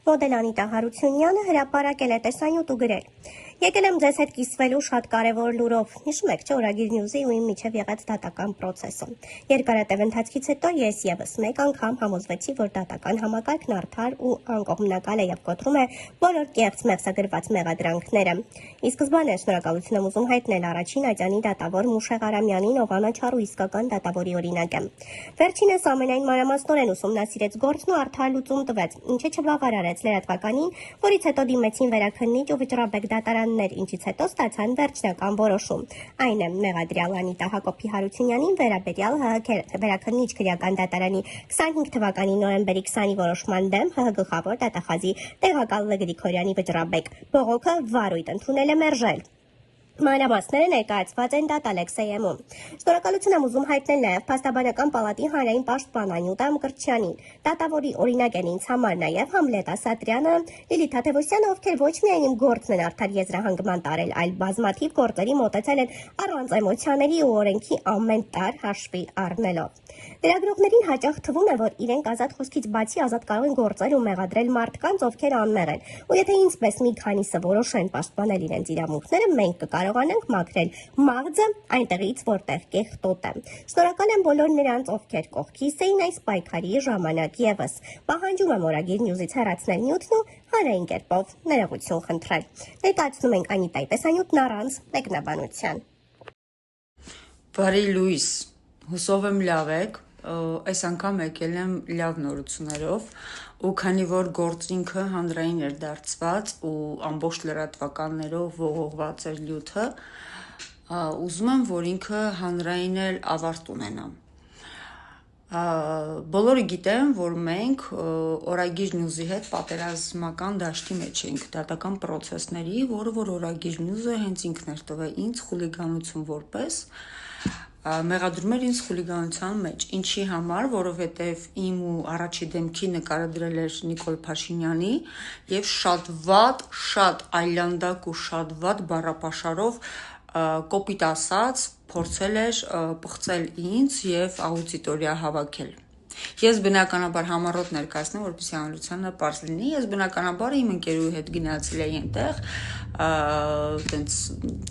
Մոդել Անիտա Հարությունյանը հրապարակել է տեսանյութ ու գրել. Եկել եմ ձեզ հետ կիսվելու շատ կարևոր լուրով։ Հիշում եք, չէ՞ Օրագիր Նյուզի ու իմ միջև եղած դատական process-ը։ Երկարատև ընթացքից հետո ես եւս մեկ անգամ համոզվեցի, որ դատական համակարգն արդար ու անկողմնակալ է եւ կոտրում է բոլոր կեղծ մեղսագրված մեղադրանքները։ Ի սկզբանե շնորհակալություն եմ ուզում հայտնել առաջին ատյանի դատավոր Մուշեղ Արամյանին, ով անաչառ ու իսկական դատավորի օրինակ է։ Վերջինս ամենայն մանրամասնորեն ուսումնասիրեց գործն ու արդար լուծում տվեց, ինչը չբավարարեց լրատվականին, որից հետո դիմեցին վերաքննիչ ու վճռաբեկ դատարաններ, ինչից հետո ստացան վերջնական որոշում։ Այն է մեղադրյալ Անիտա Հակոբի Հարությունյանին վերաբերյալ ՀՀ վերաքննիչ քրեական դատարանի 25 թվականի նոյեմբերի 20-ի որոշման դեմ ՀՀ գլխավոր դատախազի տեղակալ Լ. Գրիգորյանի վճռաբեկ բողոքը վարույթ ընդունել է մերժել։ Մանրամասները ներկայացված են դատ Ալեքսեյեմում։ Շնորհակալություն եմ ուզում հայտնել նաև Փաստաբանական պալատի հանրային պաշտպան Անյուտա Մկրտչյանին, դատավորի օրինակ են ինձ համար նաև Համլետ Ասատրյանը, Լիլիթ Թադևոսյանը, ովքեր ոչ միայն իմ գործն են արդար եզրահանգման տարել, այլ բազմաթիվ գործերի մոտեցել են առանց էմոցիաների ու օրենքի ամեն տար հաշվի առնելով։ Լրագրողներին հաճախ թվում է, որ իրենք ազատ խոսքից բացի ազատ կարող են գործել ու մեղադրել մարդկանց, ովքեր անմեղ են, ու եթե ինձպես մի քանիսը որոշեն պաշտպանել իրենց իրավունքները, մենք կկարողանանք մաքրել մաղձը այնտեղից, որտեղ կեղտոտ է։ Շնորհակալ եմ բոլոր նրանց, ովքեր կողքիս էին այս պայքարի ժամանակ եւս։ Պահանջում եմ Օրագիր Նյուզից հեռացնել նյութն ու հանրային կերպով ներողություն խնդրել։ Ներկայացնում ենք Անիտայի տեսանյութն առանց մեկնաբանության։ Բարի լույս, հուսով եմ լավ եք, այս անգամ եկել եմ լավ նորություններով ու քանի որ գործ ինքը հանրային էր դարձված ու ամբողջ լրատվականներով ողողված էր լյութը, ուզում եմ, որ ինքը հանրային էլ ավարտ ունենա։ Բոլորը գիտեն, որ մենք Օրագիր Նյուզի հետ պատերազմական դաշտի մեջ ենք դատական process-ների, որը որ Օրագիր Նյուզը հենց ինքն էր տվել ինձ խուլիգանություն որպես մեղադրում էր ինձ խուլիգանության մեջ, ինչի համար, որովհետև իմ ու առաջի դեմքի նկարը դրել էր Նիկոլ Փաշինյանի եւ շատ այլանդակ ու շատ վատ բառապաշարով կոպիտ ասած փորձել էր պղծել ինձ եւ աուդիտորիա հավաքել։ Ես բնականաբար համառոտ ներկայացնեմ, որպեսզի հանրությանը պարզ լինի, ես բնականաբար իմ ընկերուհի հետ գնացել էի այնտեղ, տենց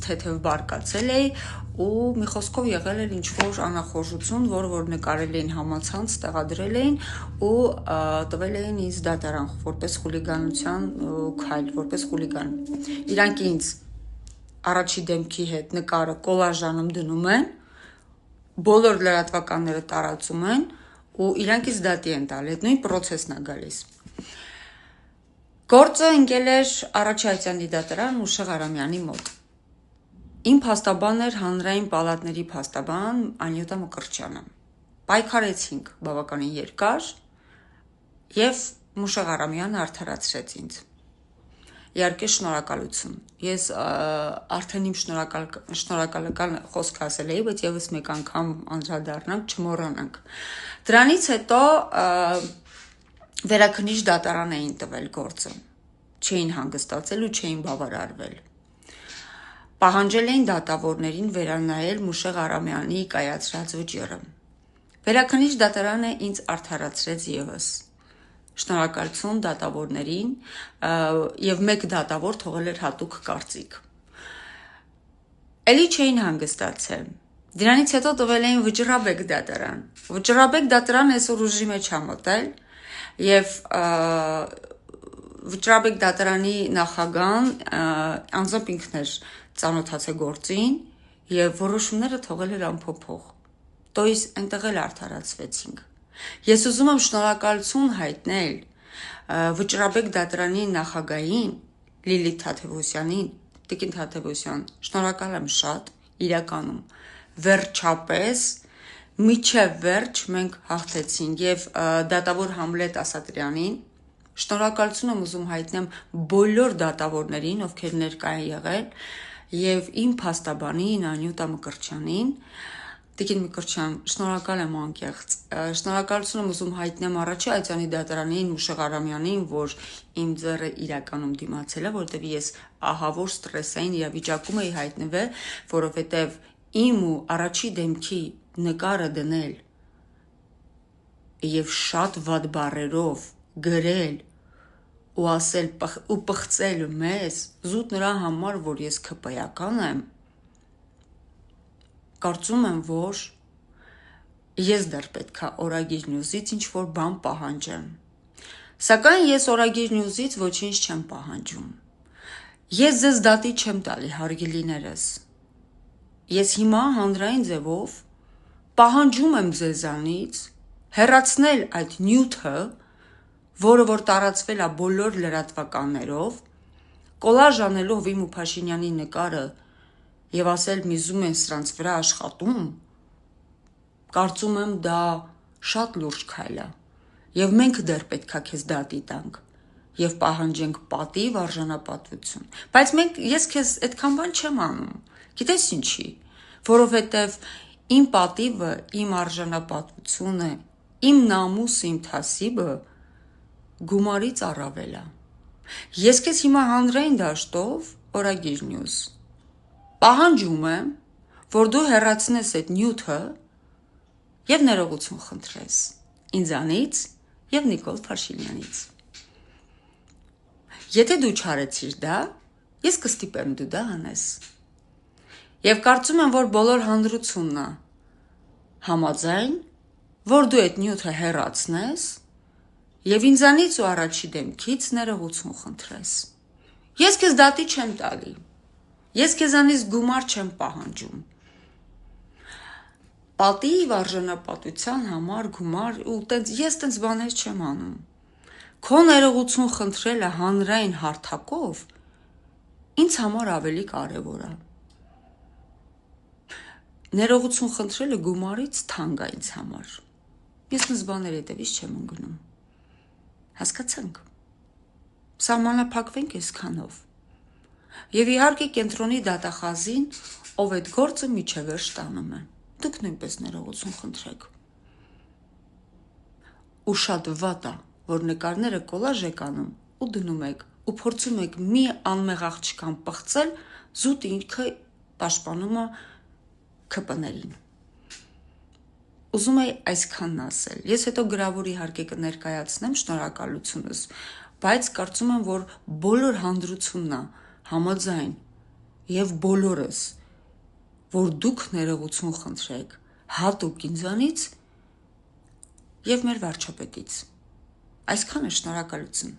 թեթև բարկացել էի ու մի խոսքով եղել էր ինչ-որ անախորժություն, որ նկարել էին համացանց, տեղադրել էին ու տվել էին ինձ դատարան, որպես խուլիգանության քայլ, որպես խուլիգան։ Իրանք ինձ առաջի դեմքի հետ նկարը կոլաժանում դնում են, բոլոր լրատվականները տարածում են ու իրանք ինձ դատի են տալ, այդ նույն process-ն է գալիս։ Գործը ընկել էր առաջի ատյանի դատարան Մուշեղ Արամյանի մոտ։ Իմ փաստաբանն էր հանրային պալատների փաստաբան Անյուտա Մկրտչյանը։ Պայքարեցինք բավականին երկար եւ Մուշեղ Արամյանը արդարացրեց ինձ։ Իհարկե շնորհակալություն։ Ես արդեն իմ շնորհակալական խոսք ասել էի, բայց եւս մեկ անգամ անդրադառնանք, չմոռանանք։ Դրանից հետո վերաքննիչ դատարան էին տվել գործը։ Չէին հանգստացել ու չէին բավարարվել։ Պահանջել էին դատավորներին վերանայել Մուշեղ Արամյանի կայացրած վճիռը։ Վերաքննիչ դատարանը ինձ արդարացրեց եւս։ Շնորհակալություն դատավորներին եւ մեկ դատավոր թողել էր հատուկ կարծիք։ Էլի չէին հանգստացել։ Դրանից հետո տվել էին վճռաբեկ դատարան։ Վճռաբեկ դատարանը այսօր ուժի մեջ է մտել եւ վճռաբեկ դատարանի նախագահան անձամբ ինքն էր ծանոթացել գործին եւ որոշումները թողել էր անփոփոխ։ Տոյս այնտեղ էլ արդարացվեցինք։ Ես ուզում եմ շնորհակալություն հայտնել վճռաբեկ դատարանի նախագահին Լիլիթ Թադևոսյանին, Տիկին Թադևոսյան, շնորհակալ եմ շատ, իրականում վերջապես միջև վերջ մենք հաղթեցինք եւ դատավոր Համլետ Ասատրյանին շնորհակալություն եմ ուզում հայտնեմ բոլոր դատավորներին, ովքեր ներկա են եղել եւ իմ փաստաբանին Անյուտա Մկրտչյանին։ Տիկին Մկրտչյան, շնորհակալ եմ անկեղծ։ Շնորհակալություն եմ ուզում հայտնեմ առաջի ատյանի դատարանին Մուշեղ Արամյանին, որ իմ ձեռը իրականում դիմացել է, որովհետև ես ահավոր ստրեսային իրավիճակում էի հայտնվել, որովհետև իմ ու առաջի դեմքի նկարը դնել եւ շատ վատ բառերով գրել ու ասել ու պղծել մեզ զուտ նրա համար, որ ես ՔՊ-ական եմ, կարծում եմ, որ ես դեռ պետքա Օրագիր Նյուզից ինչ-որ բան պահանջեմ։ Սակայն ես Օրագիր Նյուզից ոչինչ չեմ պահանջում։ Ես ձեզ դատի չեմ տալի, հարգելիներս։ Ես հիմա հանրային ձևով պահանջում եմ ձեզանից հեռացնել այդ նյութը, որը որ տարածվել է բոլոր լրատվականներով, կոլաժ անելով իմ ու Փաշինյանի նկարը եւ ասել միզում են սրանց վրա աշխատում, կարծում եմ դա շատ լուրջ քայլ է, եւ մենք դեռ պետքա քեզ դատի տանք եւ պահանջենք պատիվ արժանապատվություն, բայց ես քեզ այդքան բան չեմ անում, գիտես ինչի, որովհետեւ իմ պատիվը, իմ արժանապատվությունը, իմ նամուսը, իմ թասիբը գումարից առավել է։ Ես քեզ հիմա հանրային դաշտով Օրագիր Նյուզ պահանջում եմ, որ դու հեռացնես այդ նյութը եւ ներողություն խնդրես ինձանից եւ Նիկոլ Փաշինյանից։ Եթե դու չարեցիր դա, ես կստիպեմ դու դա անես։ Եվ կարծում եմ, որ բոլոր հանրությունն է համաձայն, որ դու այդ նյութը հեռացնես եւ ինձանից ու առաջի դեմքից ներողություն խնդրես։ Ես քեզ դատի չեմ տալի։ Ես քեզանից գումար չեմ պահանջում։ Պատիվ արժանապատվության համար գումար ու ես տենց բաներ չեմ անում։ Քո ներողություն խնդրելը հանրային հարթակով ինձ համար ավելի կարևոր է։ Ներողություն խնդրելը գումարից թանկ է ինձ համար։ Ես նույնս բաներ հետևից չեմ ընկնում։ Հասկացանք։ Սահմանափակվենք այսքանով։ Եվ իհարկե կենտրոնի դատախազին, ով այդ գործը միջևերջ տանում է։ Դուք նույնպես ներողություն խնդրեք։ Ու շատ վատ է, որ նկարները կոլաժ եք անում ու դնում եք ու փորձում եք մի անմեղ աղջկան պղծել, զուտ ինքը պաշտպանում է ՔՊ-ներին։ Ուզում եի այսքանն ասել։ Ես հետո գրավոր իհարկե կներկայացնեմ շնորհակալությունս, բայց կարծում եմ, որ բոլոր հանրությունն է համաձայն եւ բոլորս, որ դուք ներողություն խնդրեք հատուկ ինձանից եւ մեր վարչապետից։ Այսքանը շնորհակալություն։